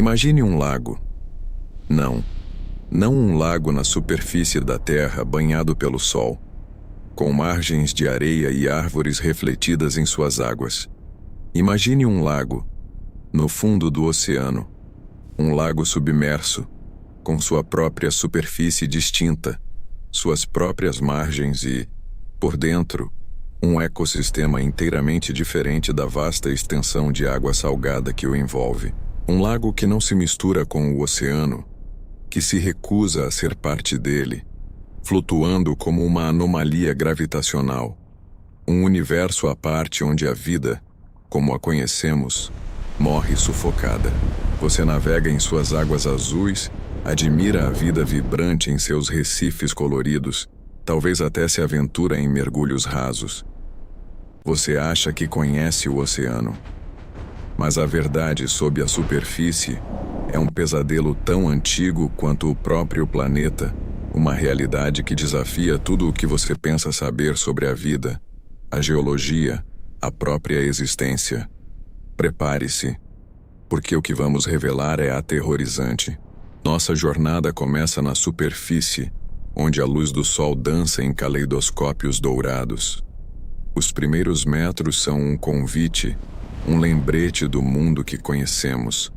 Imagine um lago. Não, não um lago na superfície da terra banhado pelo sol, com margens de areia e árvores refletidas em suas águas. Imagine um lago, no fundo do oceano, um lago submerso, com sua própria superfície distinta, suas próprias margens e, por dentro, um ecossistema inteiramente diferente da vasta extensão de água salgada que o envolve. Um lago que não se mistura com o oceano, que se recusa a ser parte dele, flutuando como uma anomalia gravitacional. Um universo à parte onde a vida, como a conhecemos, morre sufocada. Você navega em suas águas azuis, admira a vida vibrante em seus recifes coloridos, talvez até se aventura em mergulhos rasos. Você acha que conhece o oceano, mas a verdade sob a superfície é um pesadelo tão antigo quanto o próprio planeta, uma realidade que desafia tudo o que você pensa saber sobre a vida, a geologia, a própria existência. Prepare-se, porque o que vamos revelar é aterrorizante. Nossa jornada começa na superfície, onde a luz do sol dança em caleidoscópios dourados. Os primeiros metros são um convite, um lembrete do mundo que conhecemos.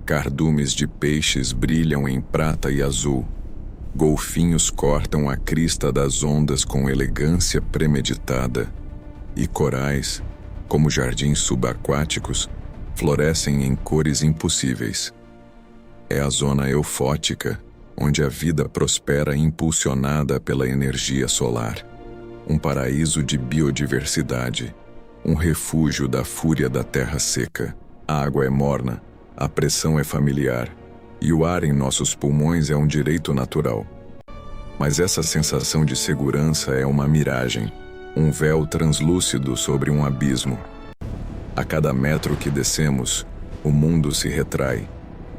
Cardumes de peixes brilham em prata e azul. Golfinhos cortam a crista das ondas com elegância premeditada. E corais, como jardins subaquáticos, florescem em cores impossíveis. É a zona eufótica, onde a vida prospera impulsionada pela energia solar. Um paraíso de biodiversidade, um refúgio da fúria da terra seca. A água é morna, a pressão é familiar, e o ar em nossos pulmões é um direito natural. Mas essa sensação de segurança é uma miragem, um véu translúcido sobre um abismo. A cada metro que descemos, o mundo se retrai.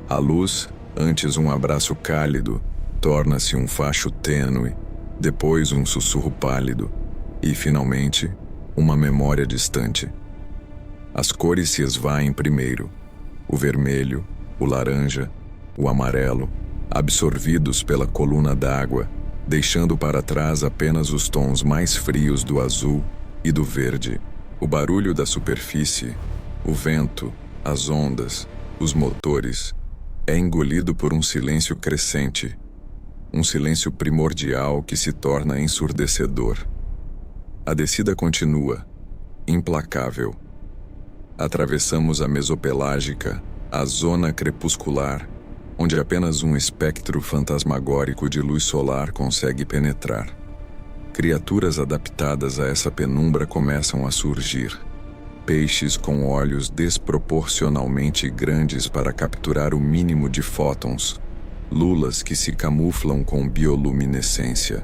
A luz, antes um abraço cálido, torna-se um facho tênue, depois um sussurro pálido, e, finalmente, uma memória distante. As cores se esvaem primeiro, o vermelho, o laranja, o amarelo, absorvidos pela coluna d'água, deixando para trás apenas os tons mais frios do azul e do verde. O barulho da superfície, o vento, as ondas, os motores, é engolido por um silêncio crescente, um silêncio primordial que se torna ensurdecedor. A descida continua, implacável. Atravessamos a mesopelágica, a zona crepuscular, onde apenas um espectro fantasmagórico de luz solar consegue penetrar. Criaturas adaptadas a essa penumbra começam a surgir. Peixes com olhos desproporcionalmente grandes para capturar o mínimo de fótons. Lulas que se camuflam com bioluminescência.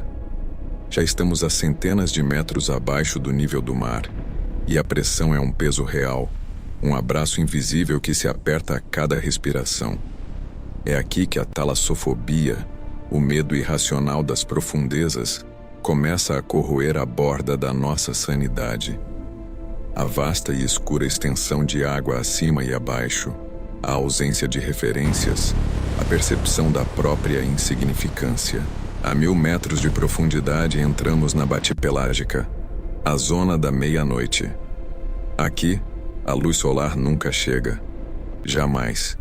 Já estamos a centenas de metros abaixo do nível do mar, e a pressão é um peso real, um abraço invisível que se aperta a cada respiração. É aqui que a talassofobia, o medo irracional das profundezas, começa a corroer a borda da nossa sanidade. A vasta e escura extensão de água acima e abaixo, a ausência de referências, a percepção da própria insignificância. A 1000 metros de profundidade entramos na batipelágica, a zona da meia-noite. Aqui, a luz solar nunca chega. Jamais.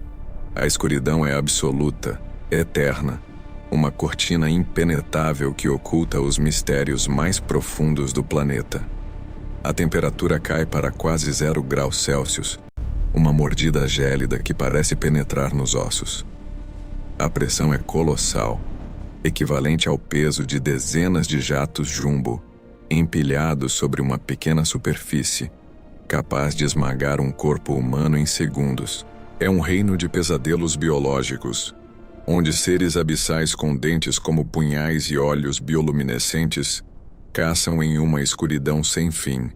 A escuridão é absoluta, eterna, uma cortina impenetrável que oculta os mistérios mais profundos do planeta. A temperatura cai para quase 0 graus Celsius, uma mordida gélida que parece penetrar nos ossos. A pressão é colossal, equivalente ao peso de dezenas de jatos jumbo, empilhados sobre uma pequena superfície, capaz de esmagar um corpo humano em segundos. É um reino de pesadelos biológicos, onde seres abissais com dentes como punhais e olhos bioluminescentes caçam em uma escuridão sem fim,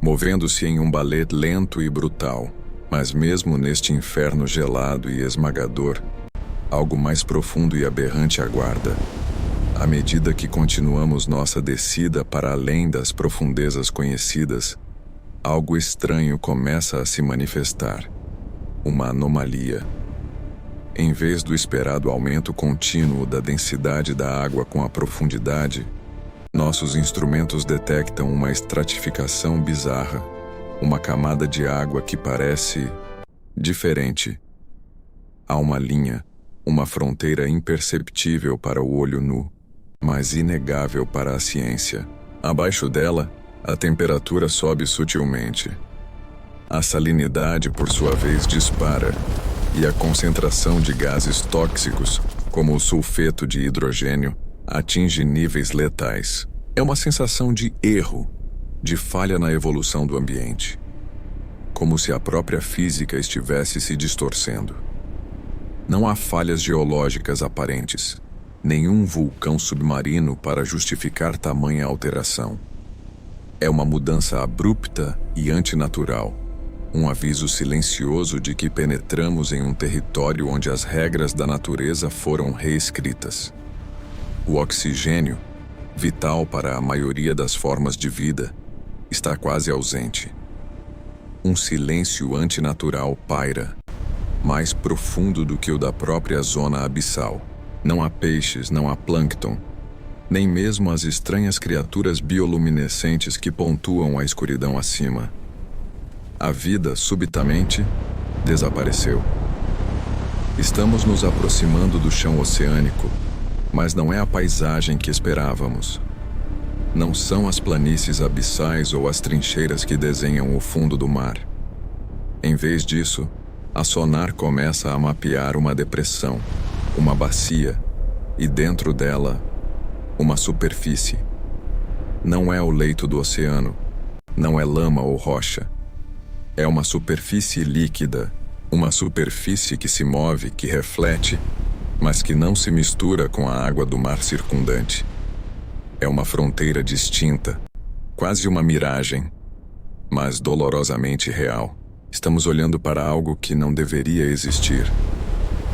movendo-se em um balé lento e brutal. Mas mesmo neste inferno gelado e esmagador, algo mais profundo e aberrante aguarda. À medida que continuamos nossa descida para além das profundezas conhecidas, algo estranho começa a se manifestar. Uma anomalia. Em vez do esperado aumento contínuo da densidade da água com a profundidade, nossos instrumentos detectam uma estratificação bizarra, uma camada de água que parece diferente. Há uma linha, uma fronteira imperceptível para o olho nu, mas inegável para a ciência. Abaixo dela, a temperatura sobe sutilmente. A salinidade, por sua vez, dispara, e a concentração de gases tóxicos, como o sulfeto de hidrogênio, atinge níveis letais. É uma sensação de erro, de falha na evolução do ambiente. Como se a própria física estivesse se distorcendo. Não há falhas geológicas aparentes, nenhum vulcão submarino para justificar tamanha alteração. É uma mudança abrupta e antinatural, um aviso silencioso de que penetramos em um território onde as regras da natureza foram reescritas. O oxigênio, vital para a maioria das formas de vida, está quase ausente. Um silêncio antinatural paira, mais profundo do que o da própria zona abissal. Não há peixes, não há plâncton, nem mesmo as estranhas criaturas bioluminescentes que pontuam a escuridão acima. A vida, subitamente, desapareceu. Estamos nos aproximando do chão oceânico, mas não é a paisagem que esperávamos. Não são as planícies abissais ou as trincheiras que desenham o fundo do mar. Em vez disso, a sonar começa a mapear uma depressão, uma bacia, e dentro dela, uma superfície. Não é o leito do oceano, não é lama ou rocha. É uma superfície líquida, uma superfície que se move, que reflete, mas que não se mistura com a água do mar circundante. É uma fronteira distinta, quase uma miragem, mas dolorosamente real. Estamos olhando para algo que não deveria existir.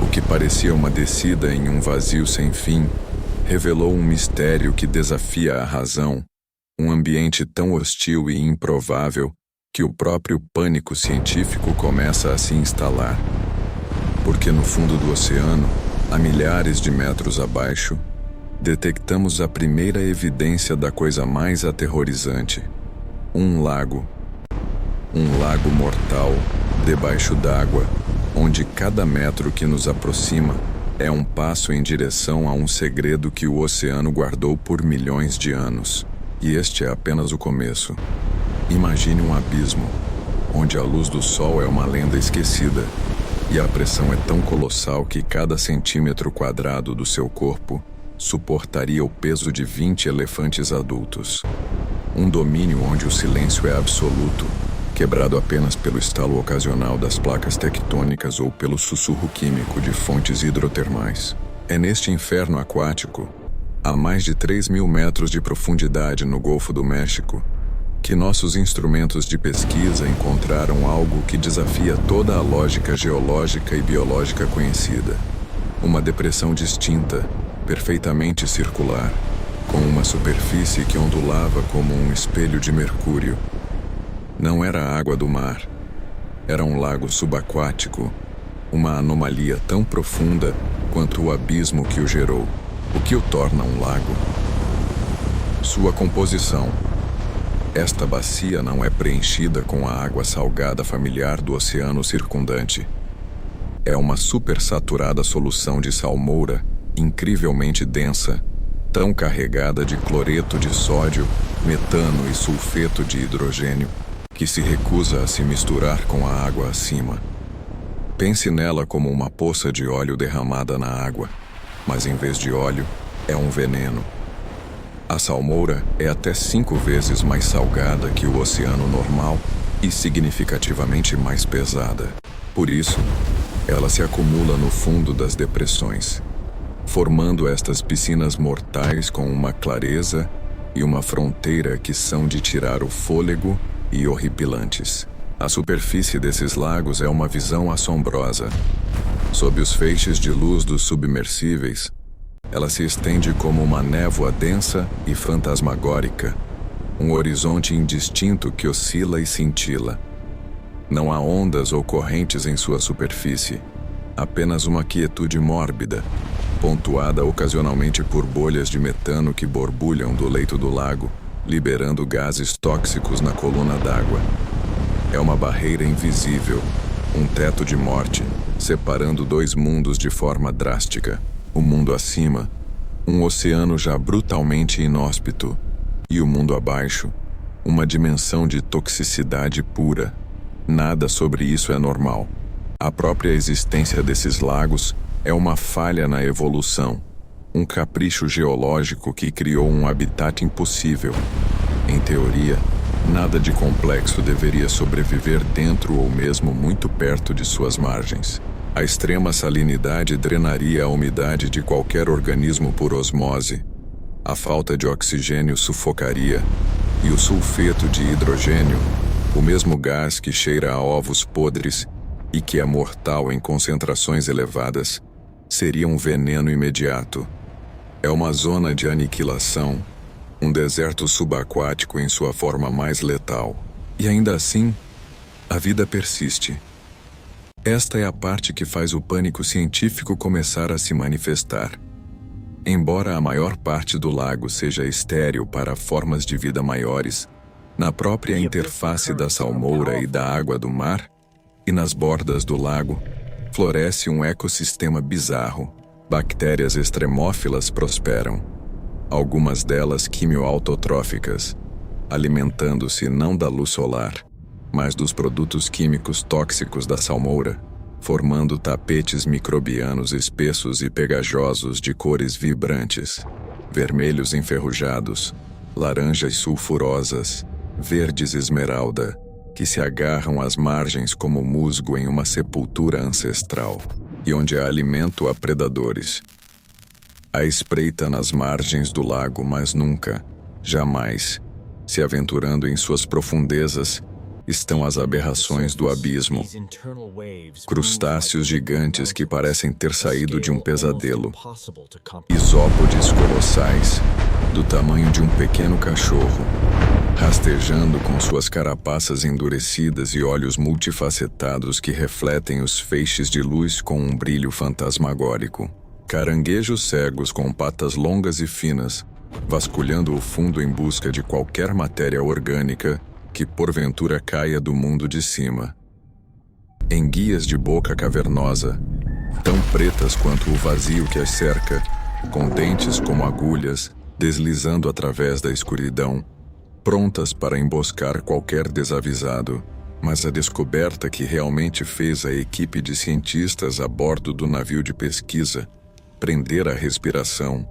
O que parecia uma descida em um vazio sem fim, revelou um mistério que desafia a razão, um ambiente tão hostil e improvável que o próprio pânico científico começa a se instalar. Porque no fundo do oceano, a milhares de metros abaixo, detectamos a primeira evidência da coisa mais aterrorizante. Um lago mortal, debaixo d'água, onde cada metro que nos aproxima é um passo em direção a um segredo que o oceano guardou por milhões de anos. E este é apenas o começo. Imagine um abismo, onde a luz do sol é uma lenda esquecida, e a pressão é tão colossal que cada centímetro quadrado do seu corpo suportaria o peso de 20 elefantes adultos. Um domínio onde o silêncio é absoluto, quebrado apenas pelo estalo ocasional das placas tectônicas ou pelo sussurro químico de fontes hidrotermais. É neste inferno aquático, a mais de 3.000 metros de profundidade no Golfo do México, que nossos instrumentos de pesquisa encontraram algo que desafia toda a lógica geológica e biológica conhecida. Uma depressão distinta, perfeitamente circular, com uma superfície que ondulava como um espelho de mercúrio. Não era a água do mar. Era um lago subaquático, uma anomalia tão profunda quanto o abismo que o gerou. O que o torna um lago? Sua composição. Esta bacia não é preenchida com a água salgada familiar do oceano circundante. É uma supersaturada solução de salmoura, incrivelmente densa, tão carregada de cloreto de sódio, metano e sulfeto de hidrogênio, que se recusa a se misturar com a água acima. Pense nela como uma poça de óleo derramada na água, mas em vez de óleo, é um veneno. A salmoura é até 5 vezes mais salgada que o oceano normal e significativamente mais pesada. Por isso, ela se acumula no fundo das depressões, formando estas piscinas mortais com uma clareza e uma fronteira que são de tirar o fôlego e horripilantes. A superfície desses lagos é uma visão assombrosa. Sob os feixes de luz dos submersíveis, ela se estende como uma névoa densa e fantasmagórica, um horizonte indistinto que oscila e cintila. Não há ondas ou correntes em sua superfície. Apenas uma quietude mórbida, pontuada ocasionalmente por bolhas de metano que borbulham do leito do lago, liberando gases tóxicos na coluna d'água. É uma barreira invisível, um teto de morte, separando dois mundos de forma drástica. O mundo acima, um oceano já brutalmente inóspito, e o mundo abaixo, uma dimensão de toxicidade pura. Nada sobre isso é normal. A própria existência desses lagos é uma falha na evolução, um capricho geológico que criou um habitat impossível. Em teoria, nada de complexo deveria sobreviver dentro ou mesmo muito perto de suas margens. A extrema salinidade drenaria a umidade de qualquer organismo por osmose. A falta de oxigênio sufocaria, e o sulfeto de hidrogênio, o mesmo gás que cheira a ovos podres e que é mortal em concentrações elevadas, seria um veneno imediato. É uma zona de aniquilação, um deserto subaquático em sua forma mais letal. E ainda assim, a vida persiste. Esta é a parte que faz o pânico científico começar a se manifestar. Embora a maior parte do lago seja estéril para formas de vida maiores, na própria interface da salmoura e da água do mar, e nas bordas do lago, floresce um ecossistema bizarro. Bactérias extremófilas prosperam, algumas delas quimioautotróficas, alimentando-se não da luz solar, mas dos produtos químicos tóxicos da salmoura, formando tapetes microbianos espessos e pegajosos de cores vibrantes, vermelhos enferrujados, laranjas sulfurosas, verdes esmeralda, que se agarram às margens como musgo em uma sepultura ancestral, e onde há alimento a predadores. À espreita nas margens do lago, mas nunca, jamais, se aventurando em suas profundezas, estão as aberrações do abismo. Crustáceos gigantes que parecem ter saído de um pesadelo. Isópodes colossais, do tamanho de um pequeno cachorro, rastejando com suas carapaças endurecidas e olhos multifacetados que refletem os feixes de luz com um brilho fantasmagórico. Caranguejos cegos com patas longas e finas, vasculhando o fundo em busca de qualquer matéria orgânica que porventura caia do mundo de cima. Enguias de boca cavernosa, tão pretas quanto o vazio que as cerca, com dentes como agulhas, deslizando através da escuridão, prontas para emboscar qualquer desavisado. Mas a descoberta que realmente fez a equipe de cientistas a bordo do navio de pesquisa prender a respiração,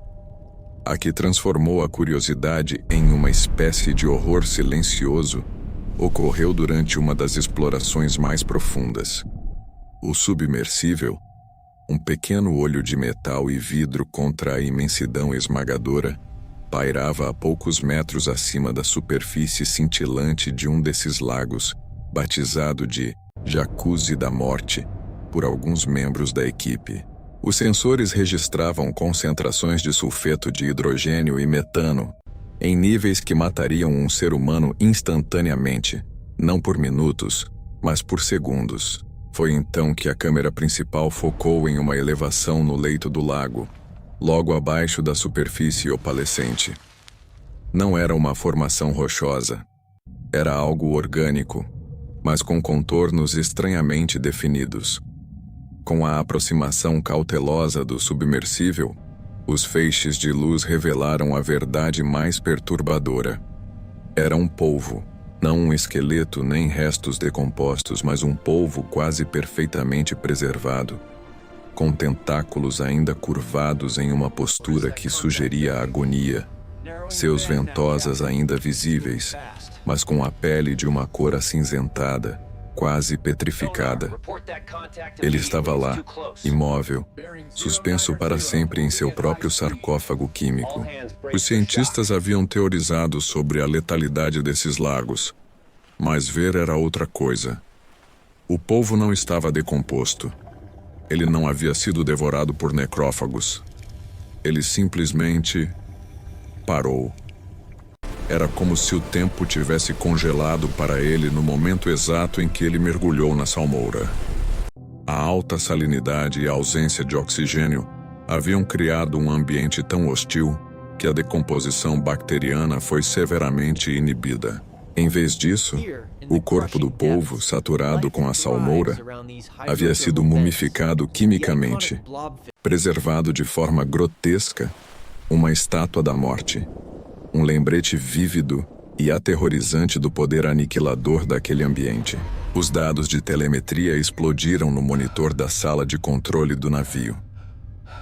a que transformou a curiosidade em uma espécie de horror silencioso, ocorreu durante uma das explorações mais profundas. O submersível, um pequeno olho de metal e vidro contra a imensidão esmagadora, pairava a poucos metros acima da superfície cintilante de um desses lagos, batizado de Jacuzzi da Morte por alguns membros da equipe. Os sensores registravam concentrações de sulfeto de hidrogênio e metano em níveis que matariam um ser humano instantaneamente, não por minutos, mas por segundos. Foi então que a câmera principal focou em uma elevação no leito do lago, logo abaixo da superfície opalescente. Não era uma formação rochosa. Era algo orgânico, mas com contornos estranhamente definidos. Com a aproximação cautelosa do submersível, os feixes de luz revelaram a verdade mais perturbadora. Era um polvo, não um esqueleto nem restos decompostos, mas um polvo quase perfeitamente preservado, com tentáculos ainda curvados em uma postura que sugeria agonia, seus ventosas ainda visíveis, mas com a pele de uma cor acinzentada, quase petrificada. Ele estava lá, imóvel, suspenso para sempre em seu próprio sarcófago químico. Os cientistas haviam teorizado sobre a letalidade desses lagos, mas ver era outra coisa. O polvo não estava decomposto. Ele não havia sido devorado por necrófagos. Ele simplesmente parou. Era como se o tempo tivesse congelado para ele no momento exato em que ele mergulhou na salmoura. A alta salinidade e a ausência de oxigênio haviam criado um ambiente tão hostil que a decomposição bacteriana foi severamente inibida. Em vez disso, o corpo do polvo, saturado com a salmoura, havia sido mumificado quimicamente, preservado de forma grotesca, uma estátua da morte, um lembrete vívido e aterrorizante do poder aniquilador daquele ambiente. Os dados de telemetria explodiram no monitor da sala de controle do navio.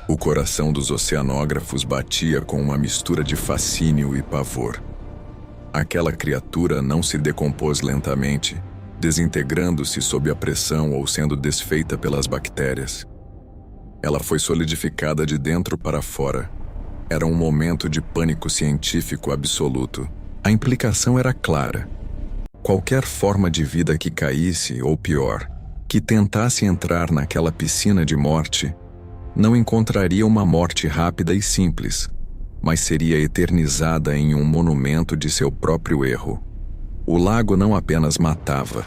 O coração dos oceanógrafos batia com uma mistura de fascínio e pavor. Aquela criatura não se decompôs lentamente, desintegrando-se sob a pressão ou sendo desfeita pelas bactérias. Ela foi solidificada de dentro para fora. Era um momento de pânico científico absoluto. A implicação era clara. Qualquer forma de vida que caísse, ou pior, que tentasse entrar naquela piscina de morte, não encontraria uma morte rápida e simples, mas seria eternizada em um monumento de seu próprio erro. O lago não apenas matava,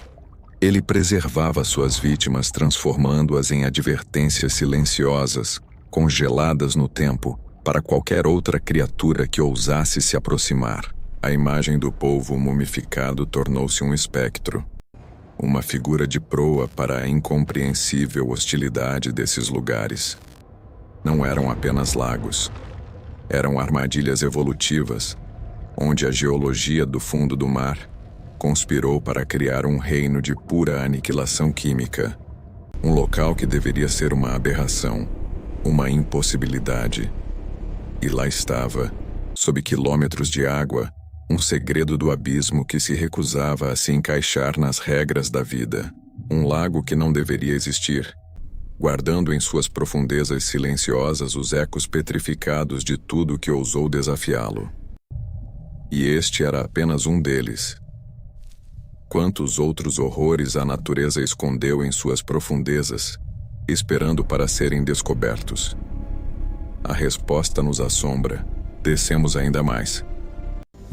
ele preservava suas vítimas, transformando-as em advertências silenciosas, congeladas no tempo, para qualquer outra criatura que ousasse se aproximar. A imagem do polvo mumificado tornou-se um espectro, uma figura de proa para a incompreensível hostilidade desses lugares. Não eram apenas lagos. Eram armadilhas evolutivas, onde a geologia do fundo do mar conspirou para criar um reino de pura aniquilação química. Um local que deveria ser uma aberração, uma impossibilidade. E lá estava, sob quilômetros de água, um segredo do abismo que se recusava a se encaixar nas regras da vida. Um lago que não deveria existir, guardando em suas profundezas silenciosas os ecos petrificados de tudo que ousou desafiá-lo. E este era apenas um deles. Quantos outros horrores a natureza escondeu em suas profundezas, esperando para serem descobertos? A resposta nos assombra. Descemos ainda mais.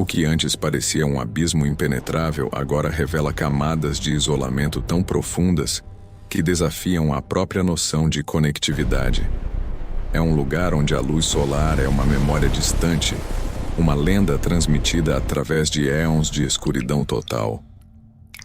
O que antes parecia um abismo impenetrável agora revela camadas de isolamento tão profundas que desafiam a própria noção de conectividade. É um lugar onde a luz solar é uma memória distante, uma lenda transmitida através de éons de escuridão total.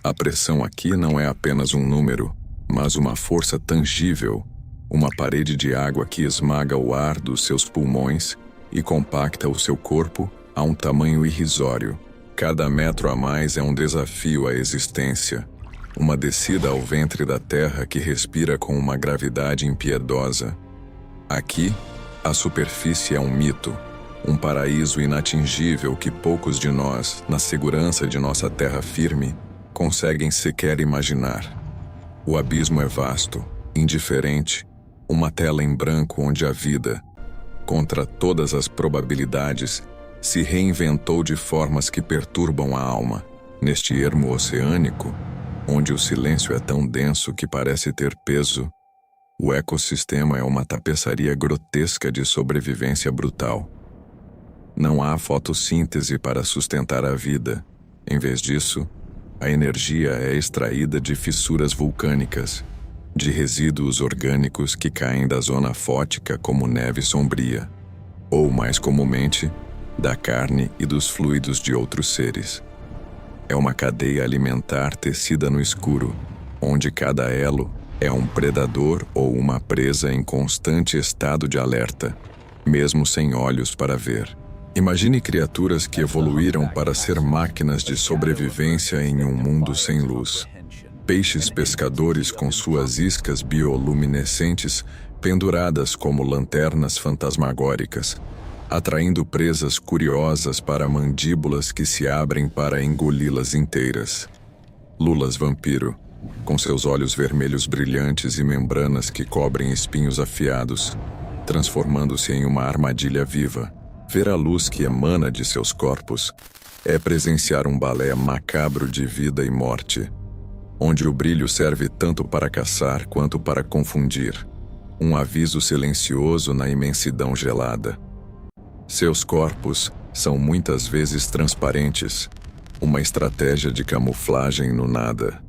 A pressão aqui não é apenas um número, mas uma força tangível, uma parede de água que esmaga o ar dos seus pulmões e compacta o seu corpo a um tamanho irrisório. Cada metro a mais é um desafio à existência, uma descida ao ventre da terra que respira com uma gravidade impiedosa. Aqui, a superfície é um mito, um paraíso inatingível que poucos de nós, na segurança de nossa terra firme, conseguem sequer imaginar. O abismo é vasto, indiferente, uma tela em branco onde a vida, contra todas as probabilidades, se reinventou de formas que perturbam a alma. Neste ermo oceânico, onde o silêncio é tão denso que parece ter peso, o ecossistema é uma tapeçaria grotesca de sobrevivência brutal. Não há fotossíntese para sustentar a vida. Em vez disso, a energia é extraída de fissuras vulcânicas, de resíduos orgânicos que caem da zona fótica como neve sombria, ou, mais comumente, da carne e dos fluidos de outros seres. É uma cadeia alimentar tecida no escuro, onde cada elo é um predador ou uma presa em constante estado de alerta, mesmo sem olhos para ver. Imagine criaturas que evoluíram para ser máquinas de sobrevivência em um mundo sem luz. Peixes pescadores com suas iscas bioluminescentes penduradas como lanternas fantasmagóricas, atraindo presas curiosas para mandíbulas que se abrem para engoli-las inteiras. Lulas vampiro, com seus olhos vermelhos brilhantes e membranas que cobrem espinhos afiados, transformando-se em uma armadilha viva. Ver a luz que emana de seus corpos é presenciar um balé macabro de vida e morte, onde o brilho serve tanto para caçar quanto para confundir, um aviso silencioso na imensidão gelada. Seus corpos são muitas vezes transparentes, uma estratégia de camuflagem no nada.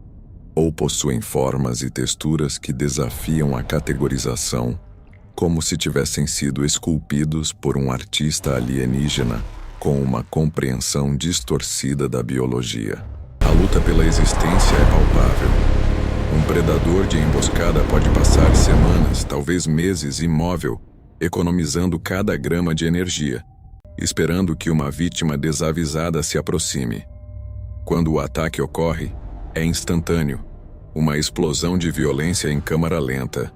ou possuem formas e texturas que desafiam a categorização, como se tivessem sido esculpidos por um artista alienígena com uma compreensão distorcida da biologia. A luta pela existência é palpável. Um predador de emboscada pode passar semanas, talvez meses, imóvel, economizando cada grama de energia, esperando que uma vítima desavisada se aproxime. Quando o ataque ocorre, é instantâneo, uma explosão de violência em câmara lenta,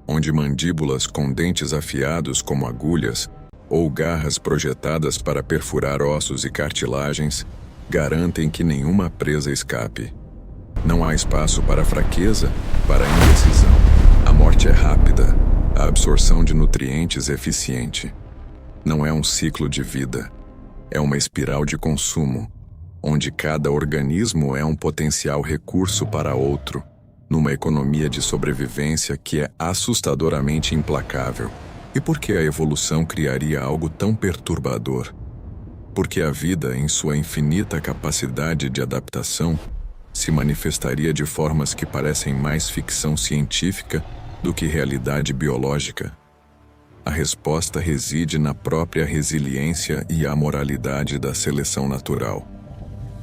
onde mandíbulas com dentes afiados como agulhas ou garras projetadas para perfurar ossos e cartilagens garantem que nenhuma presa escape. Não há espaço para fraqueza, para indecisão. A morte é rápida, a absorção de nutrientes é eficiente. Não é um ciclo de vida, é uma espiral de consumo, onde cada organismo é um potencial recurso para outro, numa economia de sobrevivência que é assustadoramente implacável. E por que a evolução criaria algo tão perturbador? Porque a vida, em sua infinita capacidade de adaptação, se manifestaria de formas que parecem mais ficção científica do que realidade biológica. A resposta reside na própria resiliência e amoralidade da seleção natural.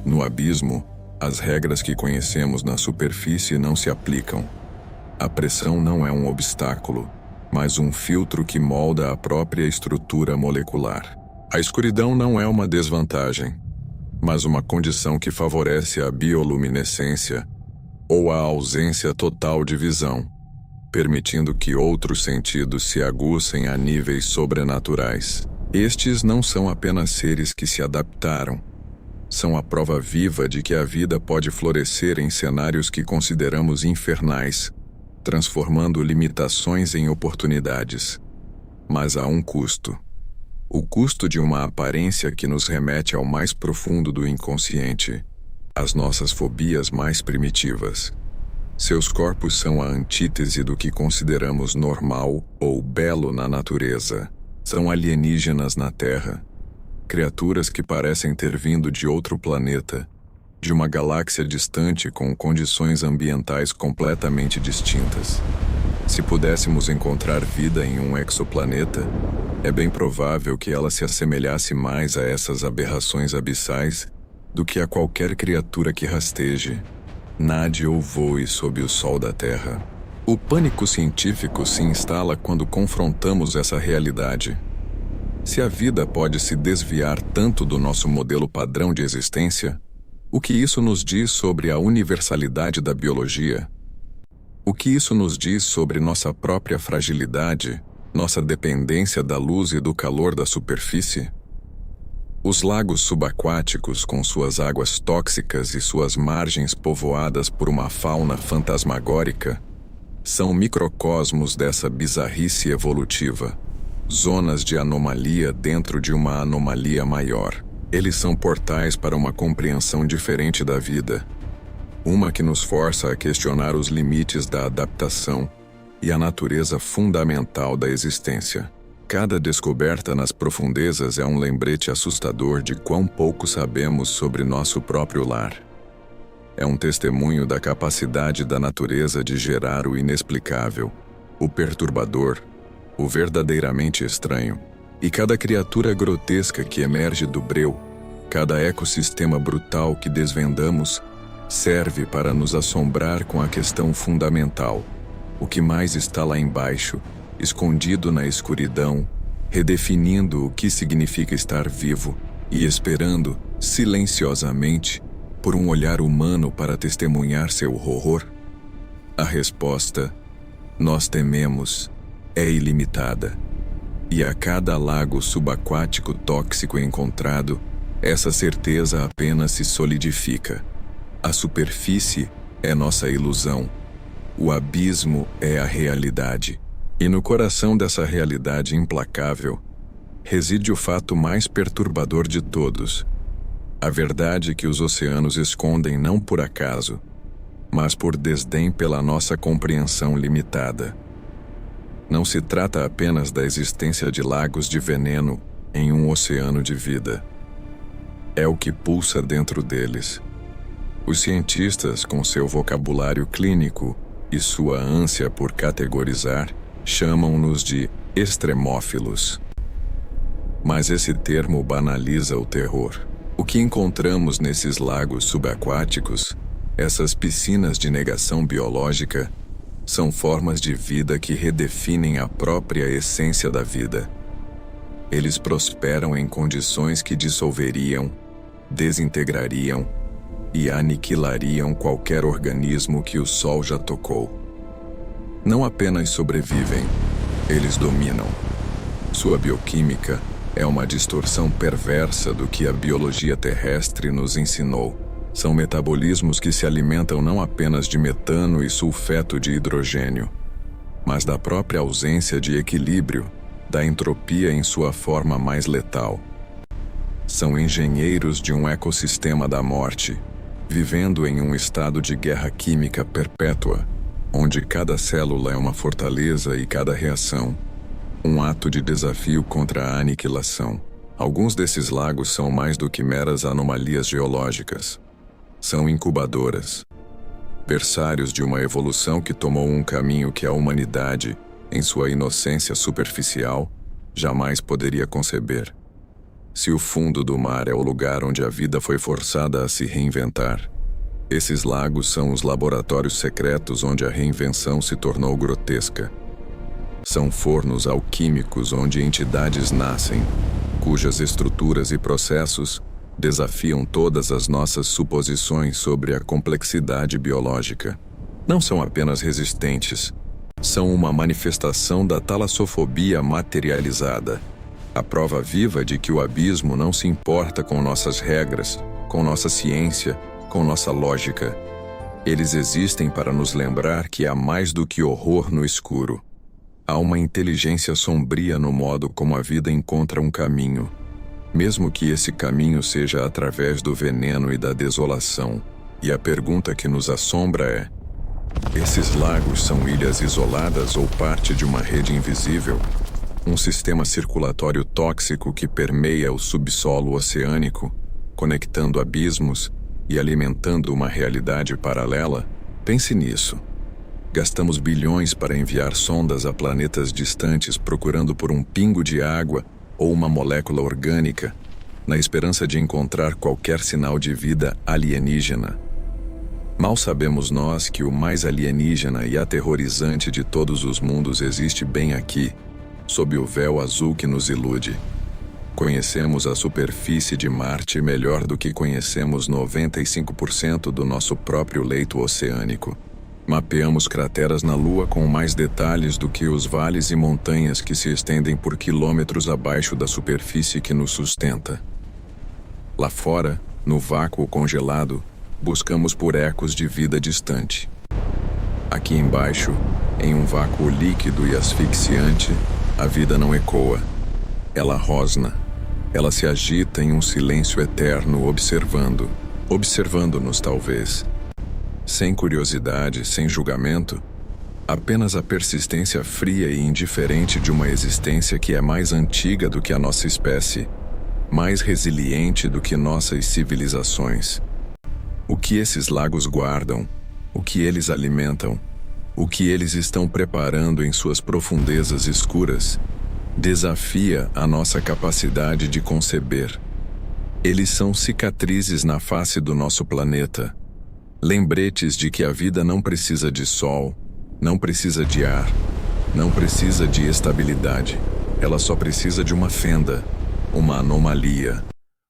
No abismo, as regras que conhecemos na superfície não se aplicam. A pressão não é um obstáculo, mas um filtro que molda a própria estrutura molecular. A escuridão não é uma desvantagem, mas uma condição que favorece a bioluminescência ou a ausência total de visão, permitindo que outros sentidos se aguçem a níveis sobrenaturais. Estes não são apenas seres que se adaptaram, são a prova viva de que a vida pode florescer em cenários que consideramos infernais, transformando limitações em oportunidades. Mas há um custo. O custo de uma aparência que nos remete ao mais profundo do inconsciente, às nossas fobias mais primitivas. Seus corpos são a antítese do que consideramos normal ou belo na natureza. São alienígenas na Terra, criaturas que parecem ter vindo de outro planeta, de uma galáxia distante com condições ambientais completamente distintas. Se pudéssemos encontrar vida em um exoplaneta, é bem provável que ela se assemelhasse mais a essas aberrações abissais do que a qualquer criatura que rasteje, nade ou voe sob o sol da Terra. O pânico científico se instala quando confrontamos essa realidade. Se a vida pode se desviar tanto do nosso modelo padrão de existência, o que isso nos diz sobre a universalidade da biologia? O que isso nos diz sobre nossa própria fragilidade, nossa dependência da luz e do calor da superfície? Os lagos subaquáticos, com suas águas tóxicas e suas margens povoadas por uma fauna fantasmagórica, são microcosmos dessa bizarrice evolutiva, zonas de anomalia dentro de uma anomalia maior. Eles são portais para uma compreensão diferente da vida, uma que nos força a questionar os limites da adaptação e a natureza fundamental da existência. Cada descoberta nas profundezas é um lembrete assustador de quão pouco sabemos sobre nosso próprio lar. É um testemunho da capacidade da natureza de gerar o inexplicável, o perturbador, o verdadeiramente estranho. E cada criatura grotesca que emerge do breu, cada ecossistema brutal que desvendamos, serve para nos assombrar com a questão fundamental: o que mais está lá embaixo, escondido na escuridão, redefinindo o que significa estar vivo e esperando, silenciosamente, por um olhar humano para testemunhar seu horror? A resposta, nós tememos, é ilimitada. E a cada lago subaquático tóxico encontrado, essa certeza apenas se solidifica. A superfície é nossa ilusão. O abismo é a realidade. E no coração dessa realidade implacável, reside o fato mais perturbador de todos. A verdade que os oceanos escondem não por acaso, mas por desdém pela nossa compreensão limitada. Não se trata apenas da existência de lagos de veneno em um oceano de vida. É o que pulsa dentro deles. Os cientistas, com seu vocabulário clínico e sua ânsia por categorizar, chamam-nos de extremófilos. Mas esse termo banaliza o terror. O que encontramos nesses lagos subaquáticos, essas piscinas de negação biológica, são formas de vida que redefinem a própria essência da vida. Eles prosperam em condições que dissolveriam, desintegrariam e aniquilariam qualquer organismo que o Sol já tocou. Não apenas sobrevivem, eles dominam. Sua bioquímica é uma distorção perversa do que a biologia terrestre nos ensinou. São metabolismos que se alimentam não apenas de metano e sulfeto de hidrogênio, mas da própria ausência de equilíbrio, da entropia em sua forma mais letal. São engenheiros de um ecossistema da morte, vivendo em um estado de guerra química perpétua, onde cada célula é uma fortaleza e cada reação um ato de desafio contra a aniquilação. Alguns desses lagos são mais do que meras anomalias geológicas. São incubadoras, berçários de uma evolução que tomou um caminho que a humanidade, em sua inocência superficial, jamais poderia conceber. Se o fundo do mar é o lugar onde a vida foi forçada a se reinventar, esses lagos são os laboratórios secretos onde a reinvenção se tornou grotesca. São fornos alquímicos onde entidades nascem, cujas estruturas e processos desafiam todas as nossas suposições sobre a complexidade biológica. Não são apenas resistentes, são uma manifestação da talassofobia materializada, a prova viva de que o abismo não se importa com nossas regras, com nossa ciência, com nossa lógica. Eles existem para nos lembrar que há mais do que horror no escuro. Há uma inteligência sombria no modo como a vida encontra um caminho, mesmo que esse caminho seja através do veneno e da desolação. E a pergunta que nos assombra é: esses lagos são ilhas isoladas ou parte de uma rede invisível? Um sistema circulatório tóxico que permeia o subsolo oceânico, conectando abismos e alimentando uma realidade paralela? Pense nisso. Gastamos bilhões para enviar sondas a planetas distantes procurando por um pingo de água ou uma molécula orgânica, na esperança de encontrar qualquer sinal de vida alienígena. Mal sabemos nós que o mais alienígena e aterrorizante de todos os mundos existe bem aqui, sob o véu azul que nos ilude. Conhecemos a superfície de Marte melhor do que conhecemos 95% do nosso próprio leito oceânico. Mapeamos crateras na Lua com mais detalhes do que os vales e montanhas que se estendem por quilômetros abaixo da superfície que nos sustenta. Lá fora, no vácuo congelado, buscamos por ecos de vida distante. Aqui embaixo, em um vácuo líquido e asfixiante, a vida não ecoa. Ela rosna. Ela se agita em um silêncio eterno, observando-nos talvez. Sem curiosidade, sem julgamento, apenas a persistência fria e indiferente de uma existência que é mais antiga do que a nossa espécie, mais resiliente do que nossas civilizações. O que esses lagos guardam, o que eles alimentam, o que eles estão preparando em suas profundezas escuras, desafia a nossa capacidade de conceber. Eles são cicatrizes na face do nosso planeta, lembretes de que a vida não precisa de sol, não precisa de ar, não precisa de estabilidade. Ela só precisa de uma fenda, uma anomalia,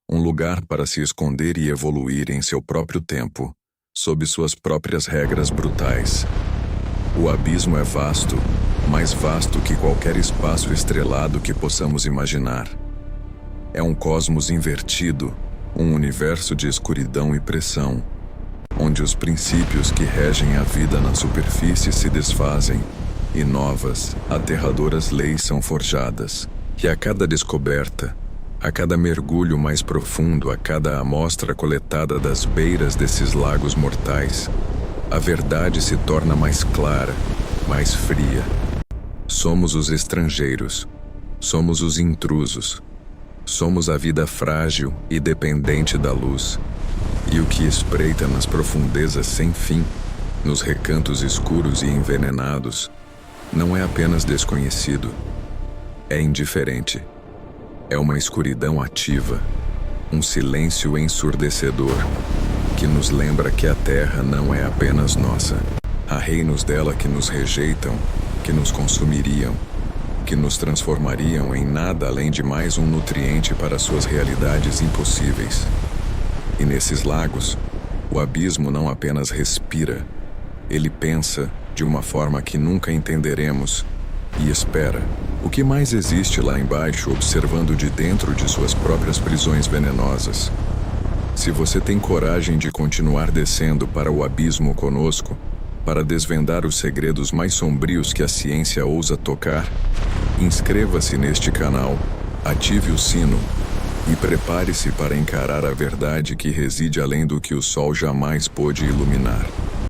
um lugar para se esconder e evoluir em seu próprio tempo, sob suas próprias regras brutais. O abismo é vasto, mais vasto que qualquer espaço estrelado que possamos imaginar. É um cosmos invertido, um universo de escuridão e pressão, onde os princípios que regem a vida na superfície se desfazem e novas, aterradoras leis são forjadas. E a cada descoberta, a cada mergulho mais profundo, a cada amostra coletada das beiras desses lagos mortais, a verdade se torna mais clara, mais fria. Somos os estrangeiros, somos os intrusos, somos a vida frágil e dependente da luz. E o que espreita nas profundezas sem fim, nos recantos escuros e envenenados, não é apenas desconhecido, é indiferente. É uma escuridão ativa, um silêncio ensurdecedor, que nos lembra que a Terra não é apenas nossa. Há reinos dela que nos rejeitam, que nos consumiriam, que nos transformariam em nada além de mais um nutriente para suas realidades impossíveis. E nesses lagos, o abismo não apenas respira, ele pensa de uma forma que nunca entenderemos e espera. O que mais existe lá embaixo, observando de dentro de suas próprias prisões venenosas? Se você tem coragem de continuar descendo para o abismo conosco, para desvendar os segredos mais sombrios que a ciência ousa tocar, inscreva-se neste canal, ative o sino e prepare-se para encarar a verdade que reside além do que o sol jamais pôde iluminar.